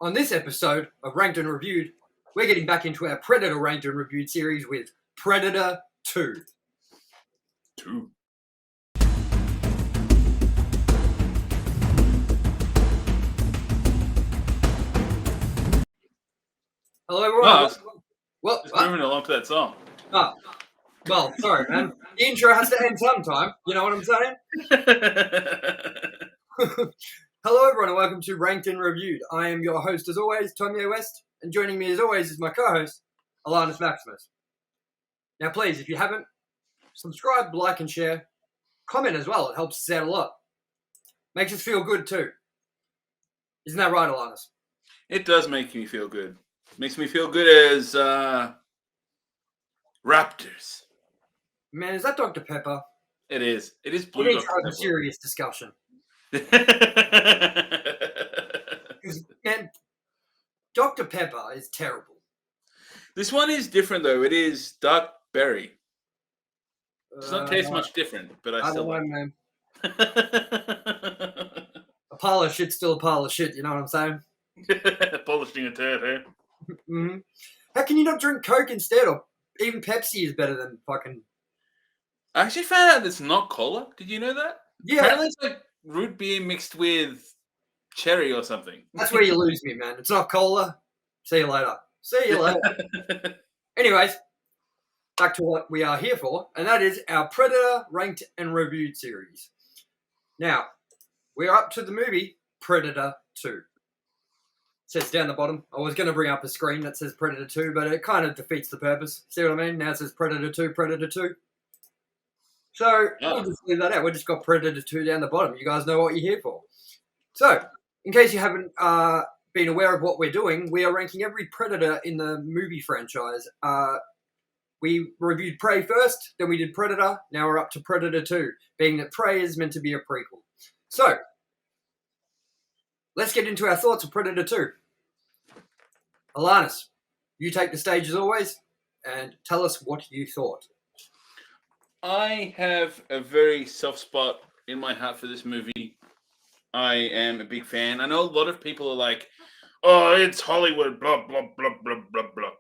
On this episode of Ranked and Reviewed, we're getting back into our Predator Ranked and Reviewed series with Predator 2. Hello, everyone. Just moving along to that song. Oh, well, sorry, man. The intro has to end sometime. You know what I'm saying? Hello, everyone, and welcome to Ranked and Reviewed. I am your host, as always, TOMYE West, and joining me, as always, is my co-host, ALANNIS MAXIMUS. Now, please, if you haven't, subscribe, like, and share. Comment as well. It helps us out a lot. Makes us feel good, too. Isn't that right, ALANNIS? It does make me feel good. Makes me feel good as Raptors. Man, is that Dr. Pepper? It is. It is We blue need to Dr. have a Pepper. serious discussion. Because, man, Dr. Pepper is terrible. This one is different, though. It is dark berry. It does not taste much different, but I still like man. A pile of shit's still a pile of shit, you know what I'm saying? Polishing a turd, eh? Mm-hmm. How can you not drink Coke instead? Or even Pepsi is better than fucking... I actually found out it's not cola. Did you know that? Yeah. Apparently it's like root beer mixed with cherry or something. That's where you lose me, man. It's not cola. See you later. See you later. Anyways, back to what we are here for, and that is our Predator Ranked and Reviewed series. Now, we're up to the movie Predator 2. Says down the bottom. I was going to bring up a screen that says Predator 2, but it kind of defeats the purpose. See what I mean? Now it says Predator 2, Predator 2. So, we'll just leave that out. We've just got Predator 2 down the bottom. You guys know what you're here for. So, in case you haven't been aware of what we're doing, we are ranking every Predator in the movie franchise. We reviewed Prey first, then we did Predator. Now we're up to Predator 2, being that Prey is meant to be a prequel. So, let's get into our thoughts of Predator 2. ALANNIS, you take the stage as always, and tell us what you thought. I have a very soft spot in my heart for this movie. I am a big fan. I know a lot of people are like, oh, it's Hollywood, blah, blah, blah, blah, blah, blah.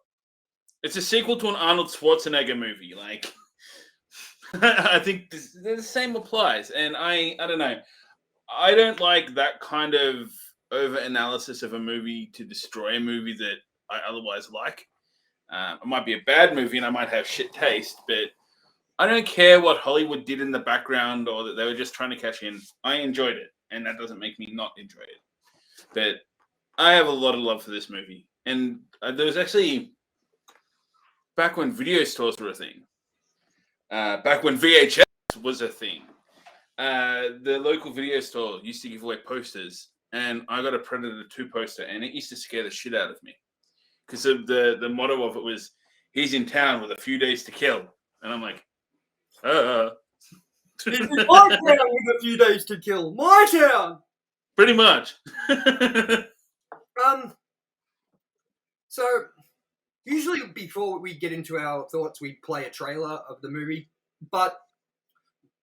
It's a sequel to an Arnold Schwarzenegger movie. Like, I think the same applies. And I don't know. I don't like that kind of over-analysis of a movie to destroy a movie that I otherwise like. It might be a bad movie and I might have shit taste, but I don't care what Hollywood did in the background or that they were just trying to cash in. I enjoyed it, and that doesn't make me not enjoy it. But I have a lot of love for this movie. And there was actually, back when video stores were a thing, back when VHS was a thing, the local video store used to give away posters, and I got a Predator 2 poster, and it used to scare the shit out of me. Because the motto of it was, he's in town with a few days to kill. And I'm like, He's in my town with a few days to kill. My town! Pretty much. So, usually before we get into our thoughts, we play a trailer of the movie. But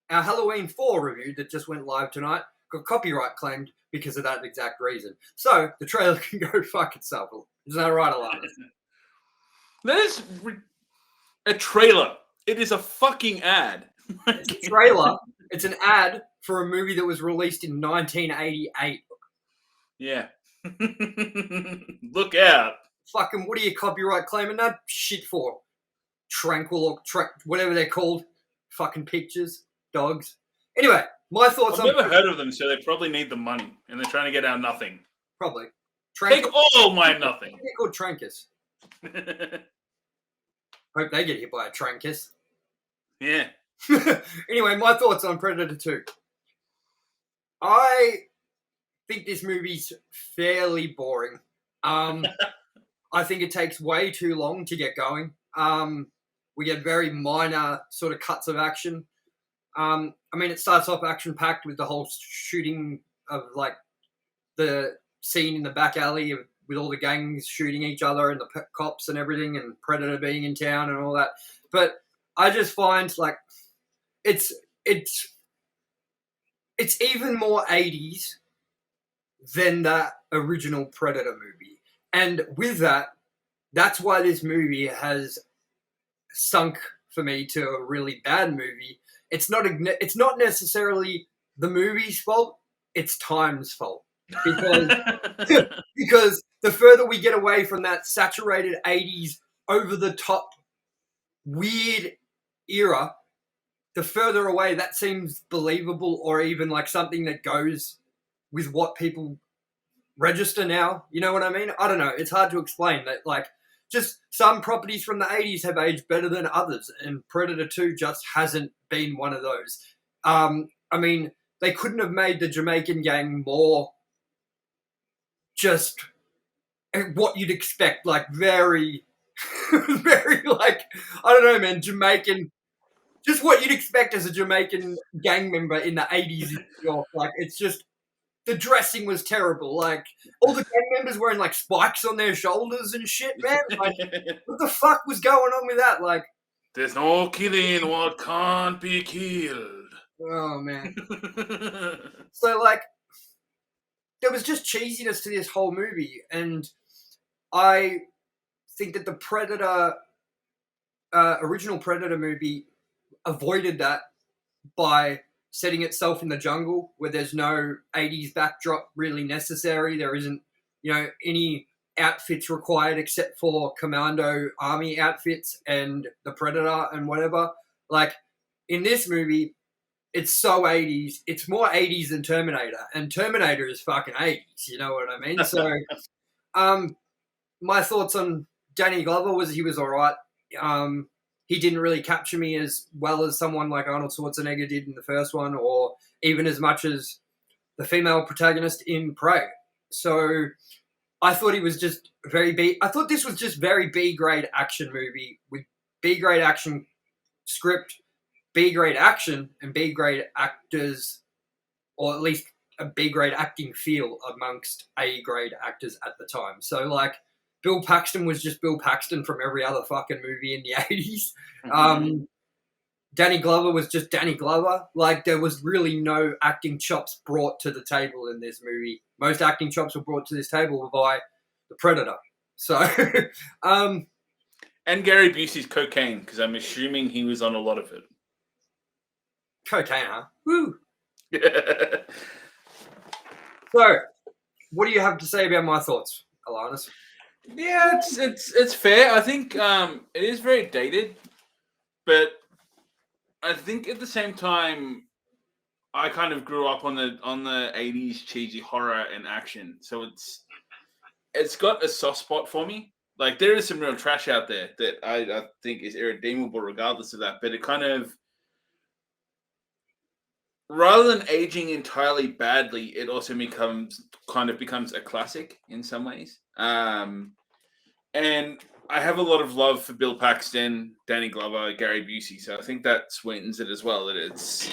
our Halloween 4 review that just went live tonight got copyright claimed because of that exact reason. So, the trailer can go fuck itself. Isn't that right, ALANNIS? That is a trailer. It is a fucking ad. It's a trailer. It's an ad for a movie that was released in 1988. Yeah. Look out. Fucking, what are you copyright claiming that shit for? Tranquil or whatever they're called. Fucking pictures. Dogs. Anyway, my thoughts I've never heard of them, so they probably need the money. And they're trying to get our nothing. Probably. Take all my nothing. They're called Trankus. Hope they get hit by a Trankus. Yeah. Anyway, my thoughts on Predator 2. I think this movie's fairly boring. I think it takes way too long to get going. We get very minor sort of cuts of action. I mean, it starts off action-packed with the whole shooting of, like, the scene in the back alley with all the gangs shooting each other and the cops and everything and Predator being in town and all that. But I just find, like, it's even more 80s than that original Predator movie. And with that, that's why this movie has sunk for me to a really bad movie. It's not necessarily the movie's fault. It's time's fault because because the further we get away from that saturated 80s over the top weird era, the further away that seems believable or even like something that goes with what people register now. You know what I mean? I don't know. It's hard to explain that. Like, just some properties from the 80s have aged better than others, and Predator 2 just hasn't been one of those. I mean, they couldn't have made the Jamaican gang more just what you'd expect, like very, very like, I don't know, man, Jamaican, just what you'd expect as a Jamaican gang member in the 80s in New York. Like, it's just, the dressing was terrible. Like, all the gang members wearing like spikes on their shoulders and shit, man. Like, what the fuck was going on with that? Like, there's no killing what can't be killed. oh man. So like, there was just cheesiness to this whole movie, and I think that the Predator, original Predator movie, avoided that by setting itself in the jungle where there's no 80s backdrop really necessary. There isn't, any outfits required except for commando army outfits and the Predator and whatever. Like, in this movie, it's so 80s. It's more 80s than Terminator, and Terminator is fucking 80s. You know what I mean? So, my thoughts on Danny Glover was he was all right. He didn't really capture me as well as someone like Arnold Schwarzenegger did in the first one, or even as much as the female protagonist in Prey. So I thought he was just I thought this was just very B-grade action movie with B-grade action script, B-grade action, and B-grade actors, or at least a B-grade acting feel amongst A-grade actors at the time. So, like, Bill Paxton was just Bill Paxton from every other fucking movie in the 80s. Mm-hmm. Danny Glover was just Danny Glover. Like, there was really no acting chops brought to the table in this movie. Most acting chops were brought to this table by the Predator. So, and Gary Busey's cocaine, because I'm assuming he was on a lot of it. Cocaine, huh? Woo! So, what do you have to say about my thoughts, ALANNIS? Yeah, it's fair. I think it is very dated, but I think at the same time, I kind of grew up on the 80s cheesy horror and action, so it's got a soft spot for me. Like, there is some real trash out there that I think is irredeemable regardless of that, but it kind of, rather than aging entirely badly, it also becomes a classic in some ways. And I have a lot of love for Bill Paxton, Danny Glover, Gary Busey, so I think that sweetens it as well. That it's,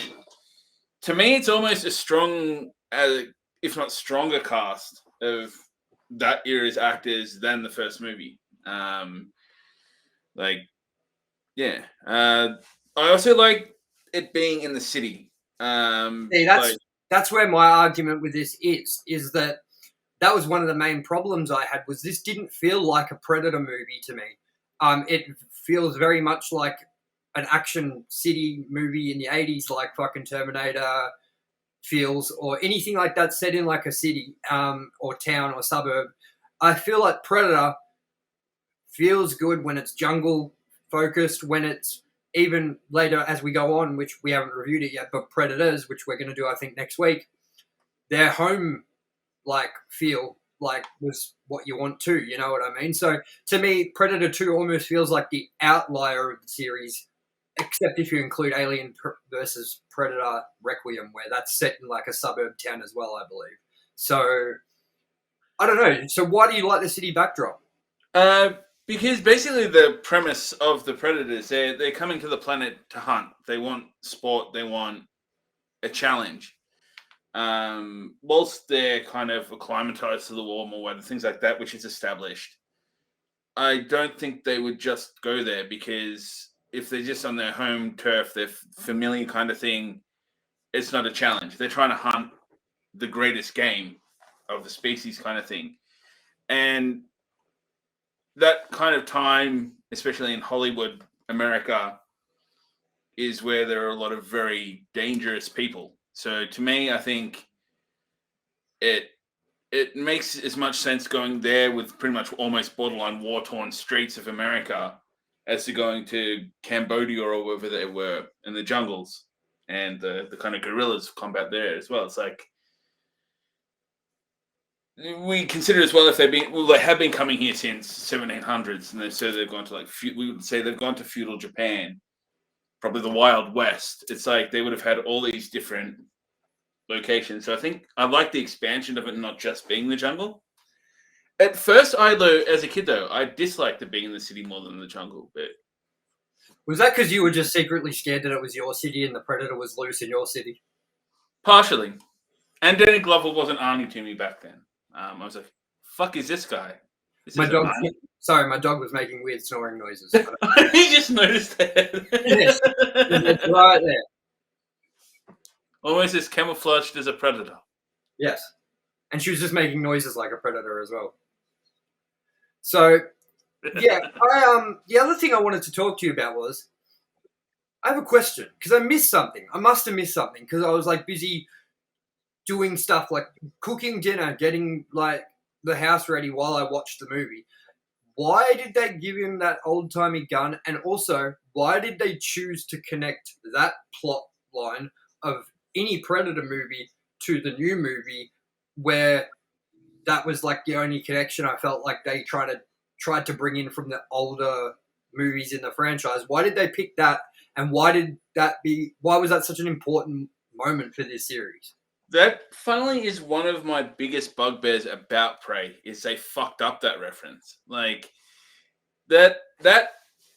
to me, it's almost as strong as, if not stronger, cast of that era's actors than the first movie. I also like it being in the city. That's where my argument with this is that was one of the main problems I had, was this didn't feel like a Predator movie to me. It feels very much like an action city movie in the 80s, like fucking Terminator feels, or anything like that set in like a city or town or suburb. I feel like Predator feels good when it's jungle focused, when it's, even later as we go on, which we haven't reviewed it yet, but Predators, which we're going to do, I think, next week, their home like feel like was what you want too, you know what I mean? So to me, Predator 2 almost feels like the outlier of the series, except if you include Alien versus Predator Requiem, where that's set in like a suburb town as well, I believe. So I don't know. So why do you like the city backdrop? Because basically the premise of the Predators, they're coming to the planet to hunt. They want sport. They want a challenge. Whilst they're kind of acclimatized to the warmer weather, things like that, which is established, I don't think they would just go there, because if they're just on their home turf, their familiar kind of thing, it's not a challenge. They're trying to hunt the greatest game of the species kind of thing. And that kind of time, especially in Hollywood, America, is where there are a lot of very dangerous people. So to me, I think it makes as much sense going there with pretty much almost borderline war-torn streets of America as to going to Cambodia or wherever they were in the jungles and the kind of guerrillas combat there as well. It's like we consider as well if they have been coming here since 1700s, and they've gone to like we would say they've gone to feudal Japan, probably the Wild West. It's like they would have had all these different locations. So I think I like the expansion of it not just being the jungle. At first, as a kid though, I disliked it being in the city more than the jungle. But Was that because you were just secretly scared that it was your city and the predator was loose in your city? partially, and Danny Glover wasn't Arnie to me back then. I was like, "Fuck is this guy?" My dog. Sorry, my dog was making weird snoring noises. He just noticed that. Yes, it's right there. Almost as camouflaged as a predator. Yes, and she was just making noises like a predator as well. So, yeah, the other thing I wanted to talk to you about was I have a question because I missed something. I must have missed something because I was like busy doing stuff like cooking dinner, getting like the house ready while I watched the movie. Why did they give him that old-timey gun? And also, why did they choose to connect that plot line of any Predator movie to the new movie where that was like the only connection I felt like they tried to bring in from the older movies in the franchise? Why did they pick that? And why was that such an important moment for this series? That funnily is one of my biggest bugbears about Prey is they fucked up that reference. Like that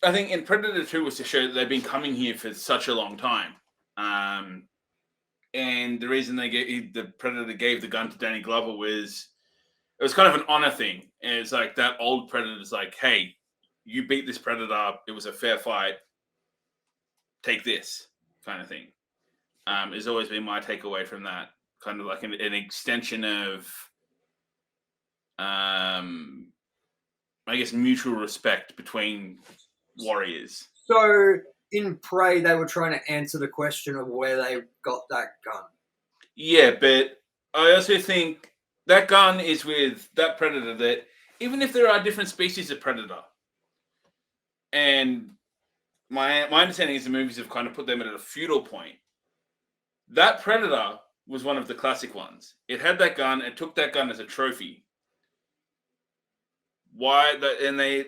I think in Predator 2 was to show that they've been coming here for such a long time. And the reason the Predator gave the gun to Danny Glover was it was kind of an honor thing. And it's like that old Predator's like, hey, you beat this Predator, it was a fair fight. Take this kind of thing. Has always been my takeaway from that. Kind of like an extension of, I guess, mutual respect between warriors. So in Prey, they were trying to answer the question of where they got that gun. Yeah, but I also think that gun is with that Predator that even if there are different species of Predator, and my understanding is the movies have kind of put them at a feudal point, that Predator was one of the classic ones. It had that gun. It took that gun as a trophy. Why? And they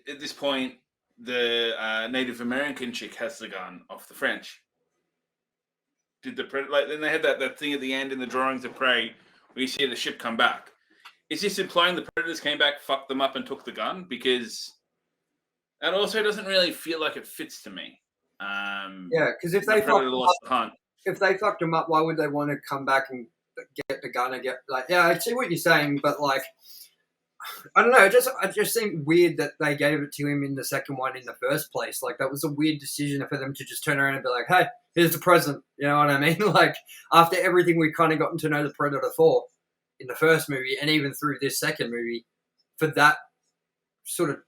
at this point, the Native American chick has the gun off the French. Did the Predator like? Then they had that thing at the end in the drawings of Prey where you see the ship come back. Is this implying the Predators came back, fucked them up, and took the gun? Because that also doesn't really feel like it fits to me. Yeah, because if they fucked them up, why would they want to come back and get the gun and get like? Yeah, I see what you're saying, but like, I don't know. It just seemed weird that they gave it to him in the second one in the first place. Like that was a weird decision for them to just turn around and be like, "Hey, here's the present." You know what I mean? Like after everything we've kind of gotten to know the Predator for in the first movie, and even through this second movie, for that sort of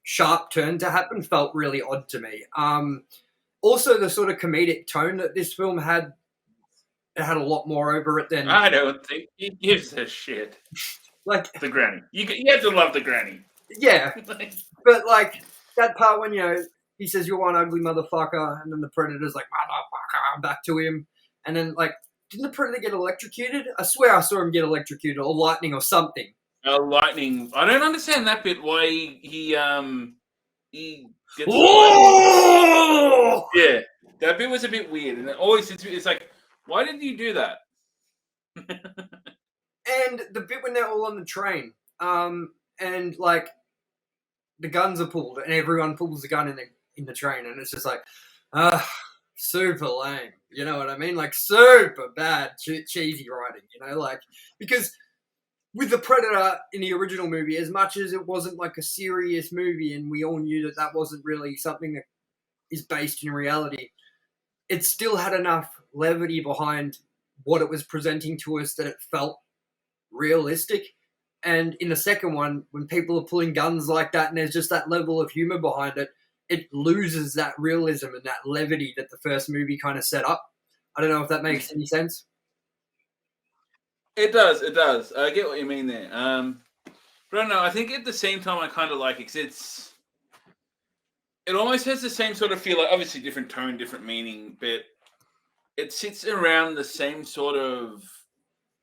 sharp turn to happen felt really odd to me. Also, the sort of comedic tone that this film had, it had a lot more over it than I don't think he gives a shit. Like the granny, you have to love the granny. Yeah, but like that part when he says you're one ugly motherfucker, and then the Predator's like motherfucker back to him, and then like didn't the Predator get electrocuted? I swear I saw him get electrocuted or lightning or something. Lightning. I don't understand that bit. Why he gets yeah, that bit was a bit weird, and it's like, why did you do that? And the bit when they're all on the train, and like the guns are pulled, and everyone pulls the gun in the train, and it's just like, super lame. You know what I mean? Like super bad, cheesy writing. You know, like because with the Predator in the original movie, as much as it wasn't like a serious movie, and we all knew that wasn't really something that is based in reality, it still had enough levity behind what it was presenting to us that it felt realistic. And in the second one, when people are pulling guns like that and there's just that level of humor behind it, it loses that realism and that levity that the first movie kind of set up. I don't know if that makes any sense. It does. It does. I get what you mean there. But I don't know. I think at the same time, I kind of like it 'cause it almost has the same sort of feel. Like obviously, different tone, different meaning, but it sits around the same sort of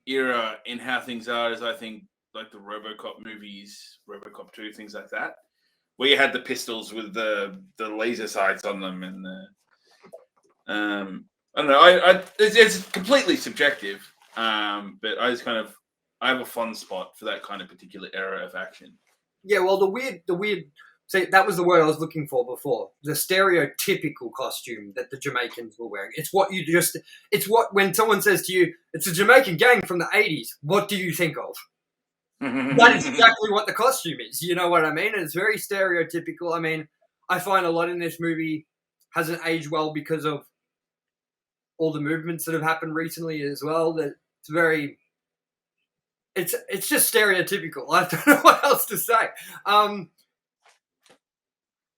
era in how things are as I think like the RoboCop movies, RoboCop 2, things like that, where you had the pistols with the laser sights on them, and the I don't know. It's completely subjective, but I just kind of I have a fun spot for that kind of particular era of action. Yeah, well, the weird. See, that was the word I was looking for before. The stereotypical costume that the Jamaicans were wearing. It's what when someone says to you, "It's a Jamaican gang from the '80s." What do you think of? That is exactly what the costume is. You know what I mean? It's very stereotypical. I mean, I find a lot in this movie hasn't aged well because of all the movements that have happened recently as well. That it's very. It's just stereotypical. I don't know what else to say.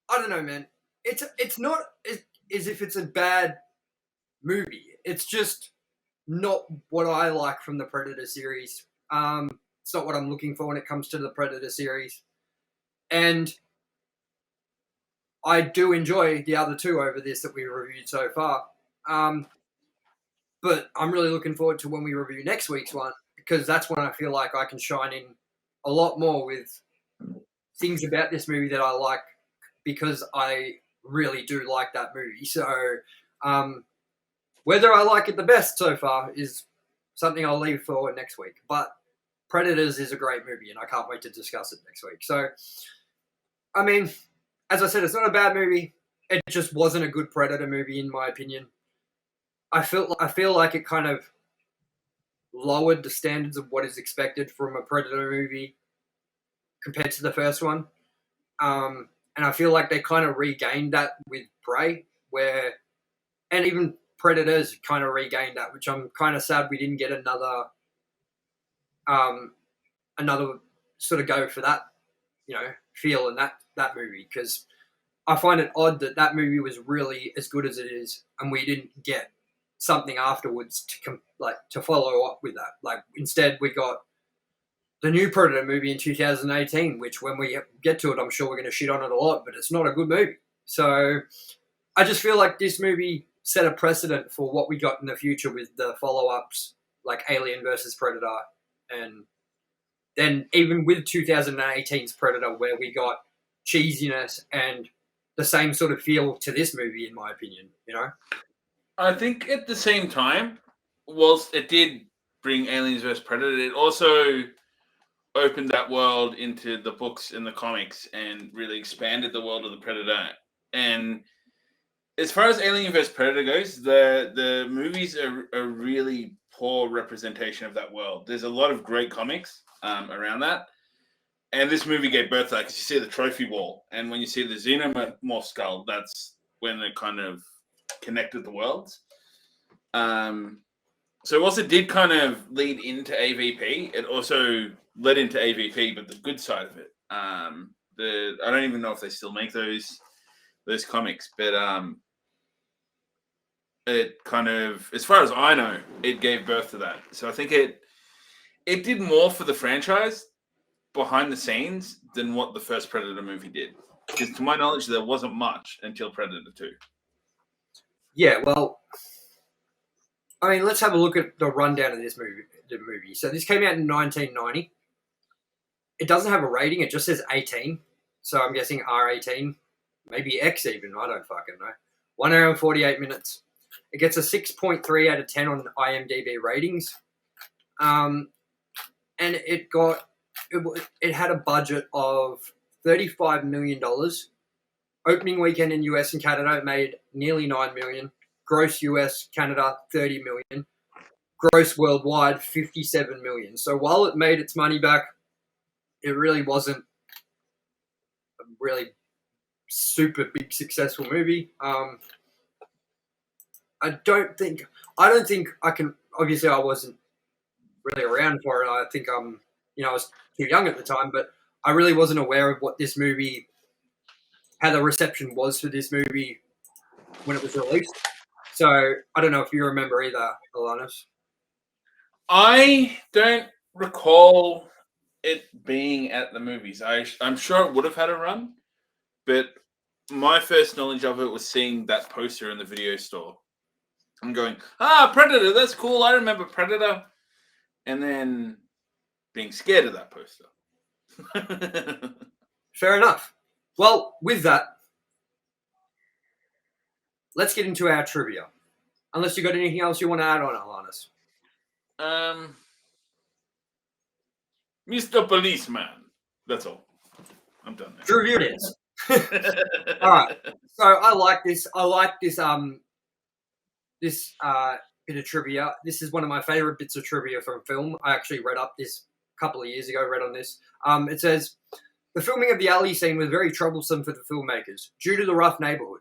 I don't know, man. It's not as if it's a bad movie. It's just not what I like from the Predator series. It's not what I'm looking for when it comes to the Predator series, and I do enjoy the other two over this that we reviewed so far. But I'm really looking forward to when we review next week's one because that's when I feel like I can shine in a lot more with things about this movie that I like because I really do like that movie. So whether I like it the best so far is something I'll leave for next week. But Predators is a great movie, and I can't wait to discuss it next week. So, I mean, as I said, it's not a bad movie. It just wasn't a good Predator movie, in my opinion. I feel like it kind of lowered the standards of what is expected from a Predator movie compared to the first one. And I feel like they kind of regained that with Prey, and even Predators kind of regained that, which I'm kind of sad we didn't get another sort of go for that, feel in that movie because I find it odd that movie was really as good as it is, and we didn't get something afterwards to follow up with that. Like instead, we got the new Predator movie in 2018, which when we get to it, I'm sure we're going to shit on it a lot, but it's not a good movie. So I just feel like this movie set a precedent for what we got in the future with the follow-ups like Alien versus Predator, and then even with 2018's Predator where we got cheesiness and the same sort of feel to this movie, in my opinion, I think at the same time, whilst it did bring Aliens vs Predator, it also opened that world into the books and the comics and really expanded the world of the Predator. And as far as Alien vs Predator goes, the movies are a really poor representation of that world. There's a lot of great comics around that. And this movie gave birth to that because you see the trophy wall. And when you see the Xenomorph skull, that's when it kind of connected the worlds. So whilst it did kind of lead into AVP, it also led into AVP, but the good side of it. I don't even know if they still make those comics, but it kind of, as far as I know, it gave birth to that. So I think it did more for the franchise behind the scenes than what the first Predator movie did. Because to my knowledge, there wasn't much until Predator 2. Yeah, well, I mean, let's have a look at the rundown of this movie. So this came out in 1990. It doesn't have a rating. It just says 18. So I'm guessing R18, maybe X even. I don't fucking know. 1 hour and 48 minutes. It gets a 6.3 out of 10 on IMDb ratings. And it had a budget of $35 million. Opening weekend in US and Canada, it made nearly $9 million. Gross US, Canada, $30 million. Gross worldwide, $57 million. So while it made its money back, it really wasn't a really super big successful movie. I don't think I can. Obviously, I wasn't really around for it. I think I'm I was too young at the time, but I really wasn't aware of what this movie, how the reception was for this movie when it was released. So I don't know if you remember either, ALANNIS. I don't recall it being at the movies. I'm sure it would have had a run, but my first knowledge of it was seeing that poster in the video store. I'm going, Predator, that's cool. I remember Predator. And then being scared of that poster. Fair enough. Well, with that, let's get into our trivia. Unless you got anything else you want to add on, ALANNIS. Mr. Policeman. That's all. I'm done now. Trivia it is. All right. So I like this. This bit of trivia. This is one of my favorite bits of trivia from film. I actually read up this a couple of years ago. Read on this. It says the filming of the alley scene was very troublesome for the filmmakers due to the rough neighborhood.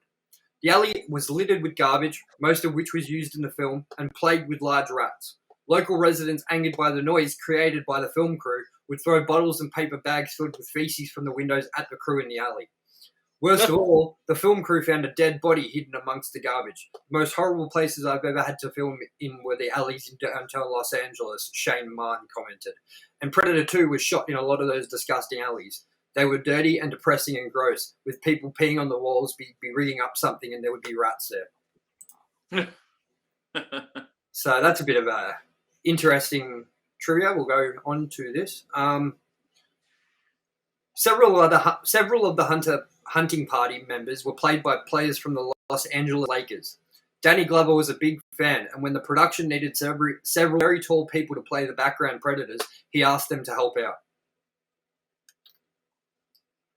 The alley was littered with garbage, most of which was used in the film, and plagued with large rats. Local residents, angered by the noise created by the film crew, would throw bottles and paper bags filled with feces from the windows at the crew in the alley. Worst of all, the film crew found a dead body hidden amongst the garbage. The most horrible places I've ever had to film in were the alleys in downtown Los Angeles, Shane Martin commented. And Predator 2 was shot in a lot of those disgusting alleys. They were dirty and depressing and gross, with people peeing on the walls, be rigging up something, and there would be rats there. So that's a bit of a interesting trivia. We'll go on to this. Several of the hunting party members were played by players from the Los Angeles Lakers. Danny Glover was a big fan, and when the production needed several very tall people to play the background predators, he asked them to help out.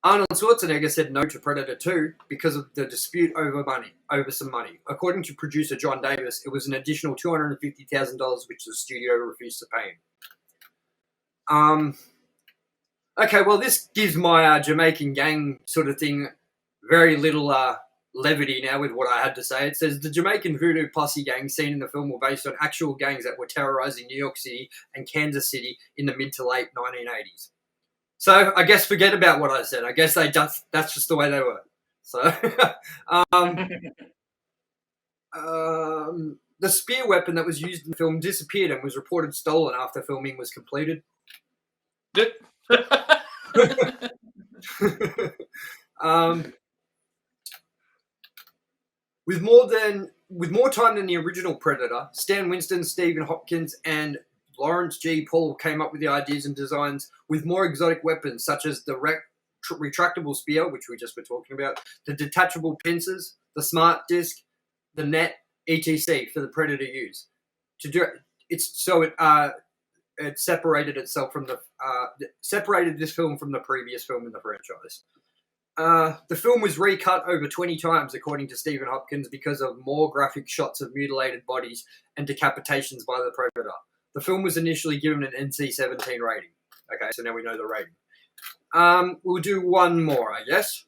Arnold Schwarzenegger said no to Predator 2 because of the dispute over some money. According to producer John Davis, it was an additional $250,000 which the studio refused to pay him. Okay, well, this gives my Jamaican gang sort of thing very little levity now with what I had to say. It says the Jamaican voodoo posse gang seen in the film were based on actual gangs that were terrorizing New York City and Kansas City in the mid to late 1980s. So I guess forget about what I said. I guess that's just the way they were. So the spear weapon that was used in the film disappeared and was reported stolen after filming was completed. With more time than the original Predator, Stan Winston, Stephen Hopkins, and Lawrence G. Paul came up with the ideas and designs with more exotic weapons such as the retractable spear, which we just were talking about, the detachable pincers, the smart disc, the net, etc. for the Predator use. It separated itself from separated this film from the previous film in the franchise. The film was recut over 20 times, according to Stephen Hopkins, because of more graphic shots of mutilated bodies and decapitations by the Predator. The film was initially given an NC-17 rating. Okay, so now we know the rating. We'll do one more, I guess.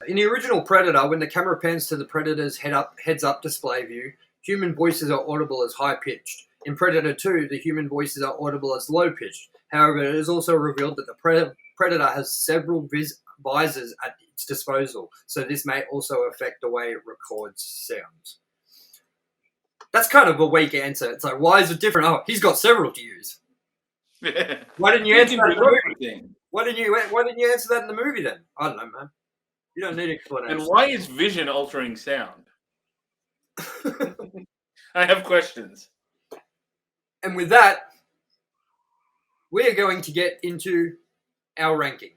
In the original Predator, when the camera pans to the Predator's heads-up display view, human voices are audible as high-pitched. In Predator 2, the human voices are audible as low-pitched. However, it is also revealed that the Predator has several visors at its disposal, so this may also affect the way it records sounds. That's kind of a weak answer. It's like, why is it different? Oh, he's got several to use. Yeah. Why didn't you answer that in the movie? Why didn't you answer that in the movie then? I don't know, man. You don't need explanation. And why is vision altering sound? I have questions. And with that, we are going to get into our ranking.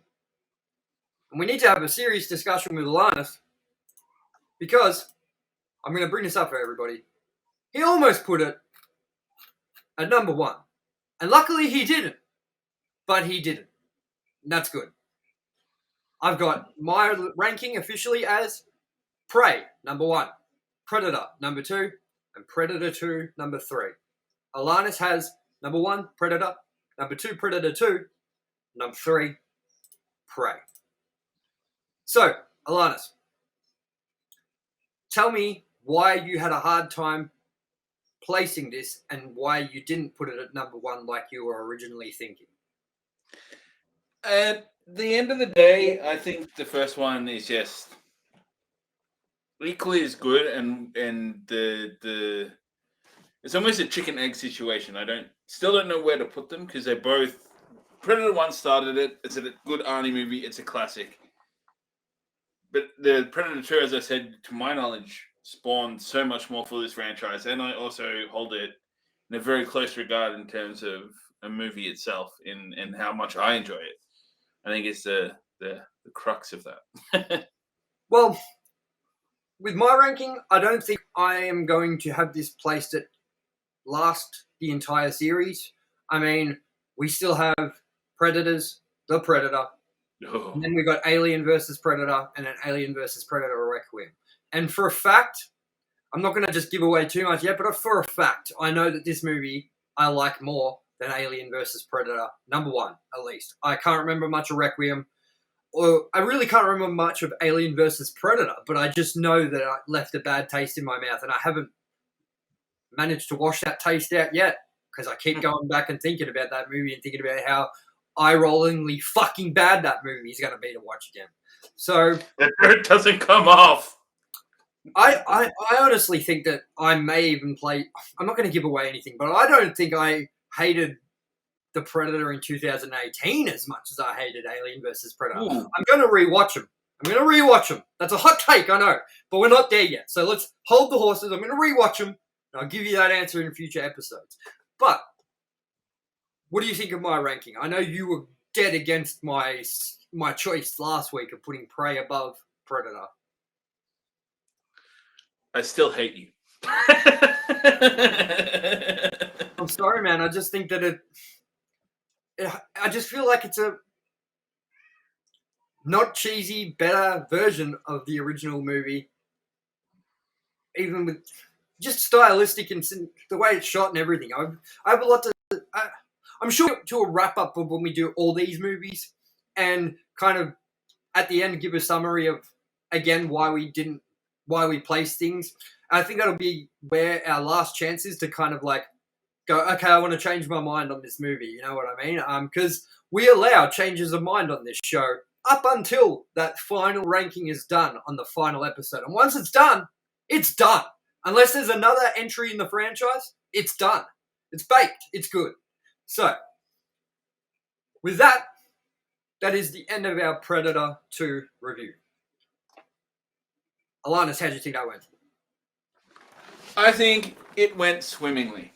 And we need to have a serious discussion with ALANNIS because I'm going to bring this up for everybody. He almost put it at number 1. And luckily he didn't. But he didn't. And that's good. I've got my ranking officially as Prey, number 1. Predator, number 2. And Predator 2, number 3. ALANNIS has number 1, Predator. Number 2, Predator 2. Number 3, Prey. So, ALANNIS, tell me why you had a hard time placing this and why you didn't put it at number one like you were originally thinking. At the end of the day, I think the first one is just equally as good, and the it's almost a chicken egg situation. Still don't know where to put them because they both. Predator 1 started it. It's a good Arnie movie. It's a classic. But the Predator 2, as I said, to my knowledge, spawned so much more for this franchise, and I also hold it in a very close regard in terms of a movie itself and how much I enjoy it. I think it's the crux of that. Well, with my ranking, I don't think I am going to have this placed at last the entire series. I mean, we still have Predators, The Predator, and then we got Alien versus Predator, and then Alien versus Predator Requiem. And for a fact, I'm not going to just give away too much yet, but for a fact, I know that this movie I like more than Alien versus Predator, number one, at least. I can't remember much of Requiem, or I really can't remember much of Alien versus Predator, but I just know that I left a bad taste in my mouth, and I haven't managed to wash that taste out yet, because I keep going back and thinking about that movie and thinking about how eye-rollingly fucking bad that movie is going to be to watch again. So it doesn't come off. I honestly think that I may even play. I'm not going to give away anything, but I don't think I hated The Predator in 2018 as much as I hated Alien versus Predator. Ooh. I'm going to rewatch them. That's a hot take, I know, but we're not there yet. So let's hold the horses. I'm going to rewatch them, and I'll give you that answer in future episodes. But what do you think of my ranking? I know you were dead against my choice last week of putting Prey above Predator. I still hate you. I'm sorry, man. I just think that I just feel like it's a not cheesy, better version of the original movie. Even with just stylistic and the way it's shot and everything. I have a lot to... I'm sure to a wrap-up of when we do all these movies and kind of at the end give a summary of, again, why we place things. I think that'll be where our last chance is to kind of like go, okay, I want to change my mind on this movie. You know what I mean? Because we allow changes of mind on this show up until that final ranking is done on the final episode. And once it's done, it's done. Unless there's another entry in the franchise, it's done. It's baked. It's good. So, with that, that is the end of our Predator 2 review. ALANNIS, how do you think that went? I think it went swimmingly.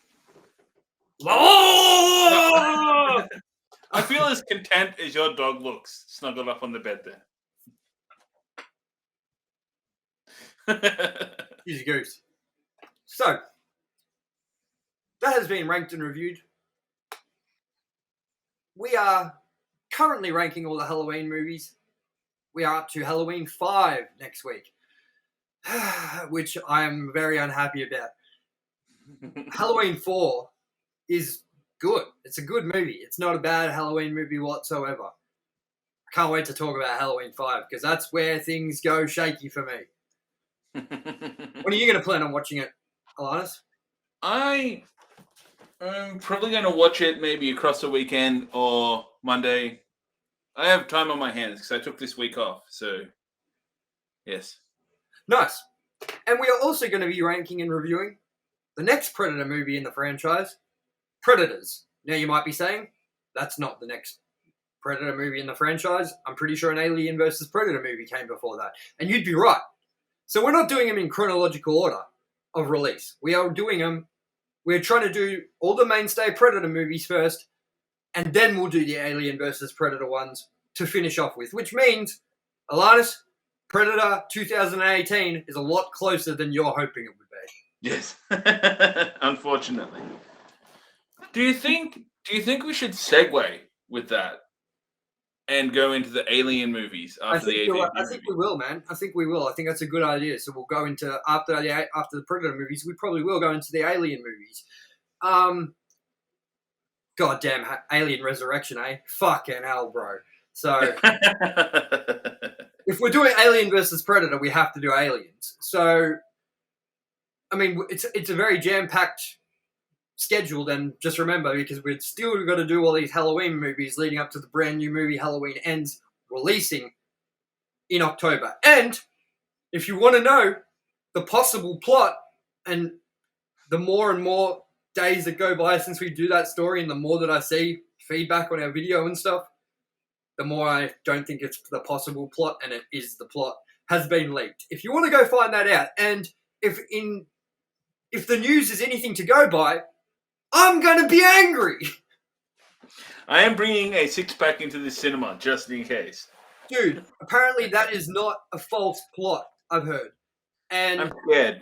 Oh! I feel as content as your dog looks, snuggled up on the bed there. He's a goose. So, that has been ranked and reviewed. We are currently ranking all the Halloween movies. We are up to Halloween 5 next week, which I am very unhappy about. Halloween 4 is good. It's a good movie. It's not a bad Halloween movie whatsoever. I can't wait to talk about Halloween 5 because that's where things go shaky for me. When are you going to plan on watching it, ALANNIS? I'm probably going to watch it maybe across the weekend or Monday. I have time on my hands because I took this week off. So, yes. Nice. And we are also going to be ranking and reviewing the next Predator movie in the franchise, Predators. Now you might be saying, that's not the next Predator movie in the franchise. I'm pretty sure an Alien versus Predator movie came before that. And you'd be right. So we're not doing them in chronological order of release. We're trying to do all the mainstay Predator movies first, and then we'll do the Alien versus Predator ones to finish off with, which means, ALANNIS, Predator 2018 is a lot closer than you're hoping it would be. Yes. Unfortunately. Do you think we should segue with that and go into the Alien movies after the Alien movie? I think we will, man. I think we will. I think that's a good idea. So we'll go into after the Predator movies. We probably will go into the Alien movies. Goddamn Alien Resurrection, eh? Fucking hell, bro. So if we're doing Alien versus Predator, we have to do Aliens. So I mean, it's a very jam-packed schedule. Then just remember, because we're still got to do all these Halloween movies leading up to the brand new movie Halloween Ends releasing in October. And if you want to know the possible plot, and the more and more days that go by since we do that story, and the more that I see feedback on our video and stuff, the more I don't think it's the possible plot, and it is the plot, has been leaked. If you want to go find that out, and if the news is anything to go by, I'm going to be angry. I am bringing a six-pack into the cinema, just in case. Dude, apparently that is not a false plot, I've heard. And I'm scared.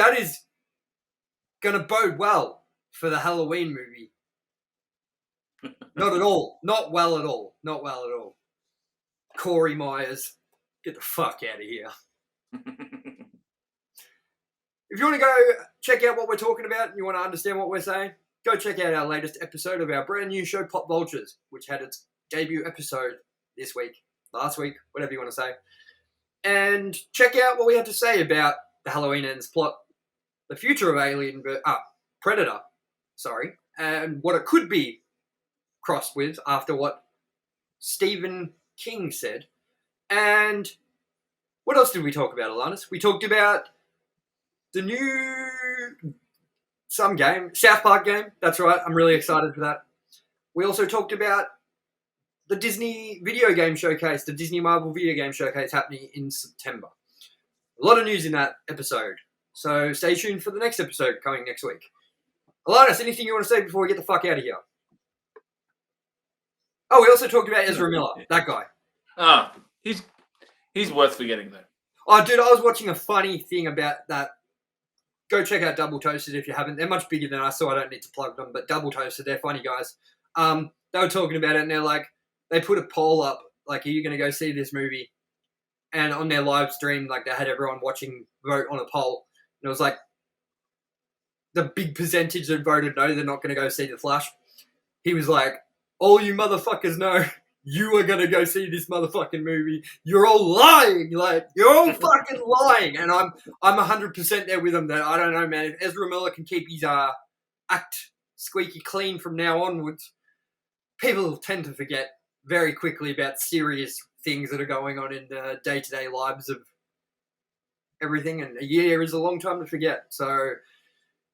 that is going to bode well for the Halloween movie. Not at all. Not well at all. Not well at all. Corey Myers, get the fuck out of here. If you want to go check out what we're talking about and you want to understand what we're saying, go check out our latest episode of our brand new show, Pop Vultures, which had its debut episode this week, last week, whatever you want to say. And check out what we had to say about the Halloween Ends plot, the future of Predator, and what it could be crossed with after what Stephen King said. And what else did we talk about, ALANNIS? We talked about the new South Park game. That's right. I'm really excited for that. We also talked about the Disney video game showcase, the Disney Marvel video game showcase happening in September. A lot of news in that episode. So stay tuned for the next episode coming next week. ALANNIS, anything you want to say before we get the fuck out of here? Oh, we also talked about Ezra Miller, that guy. He's worth forgetting, though. Oh, dude, I was watching a funny thing about that. Go check out Double Toasted if you haven't. They're much bigger than us, so I don't need to plug them. But Double Toasted, they're funny guys. They were talking about it, and they're like, they put a poll up, like, are you going to go see this movie? And on their live stream, like, they had everyone watching vote on a poll. And it was like, the big percentage that voted no, they're not going to go see The Flash. He was like, all you motherfuckers know, you are going to go see this motherfucking movie. You're all lying. Like, you're all fucking lying. And I'm 100% there with him. That I don't know, man. If Ezra Miller can keep his act squeaky clean from now onwards, people tend to forget very quickly about serious things that are going on in the day-to-day lives of everything. And a year is a long time to forget. So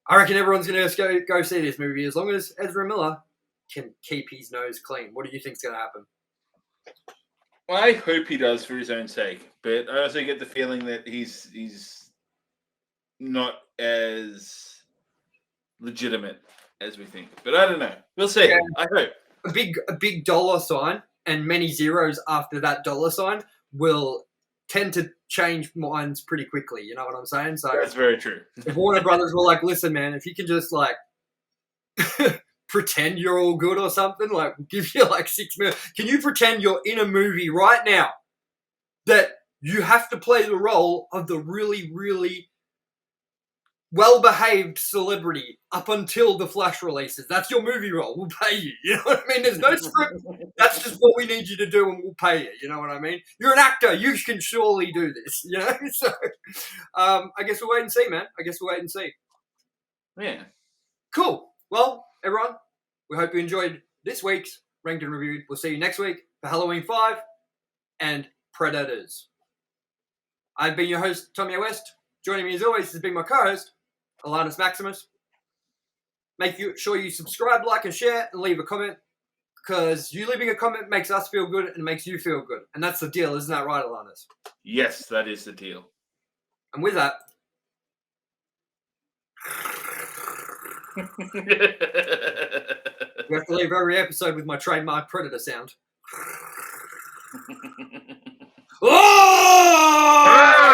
I reckon everyone's going to go see this movie as long as Ezra Miller can keep his nose clean. What do you think's going to happen? I hope he does for his own sake, but I also get the feeling that he's not as legitimate as we think. But I don't know. We'll see. Yeah. I hope. A big dollar sign and many zeros after that dollar sign will tend to change minds pretty quickly. You know what I'm saying? So that's very true. If Warner Brothers were like, listen, man, if you can just like pretend you're all good or something, like we'll give you like $6 million. Can you pretend you're in a movie right now that you have to play the role of the really, really well-behaved celebrity up until The Flash releases? That's your movie role. We'll pay you. You know what I mean? There's no script. That's just what we need you to do and we'll pay you. You know what I mean? You're an actor. You can surely do this. You know? So I guess we'll wait and see, man. I guess we'll wait and see. Yeah. Cool. Well, everyone, we hope you enjoyed this week's Ranked and Reviewed. We'll see you next week for Halloween 5 and Predators. I've been your host, Tommy West. Joining me as always has been my co-host, ALANNIS Maximus. Make sure you subscribe, like, and share, and leave a comment, because you leaving a comment makes us feel good and makes you feel good. And that's the deal, isn't that right, ALANNIS? Yes, that is the deal. And with that, we have to leave every episode with my trademark Predator sound. Oh!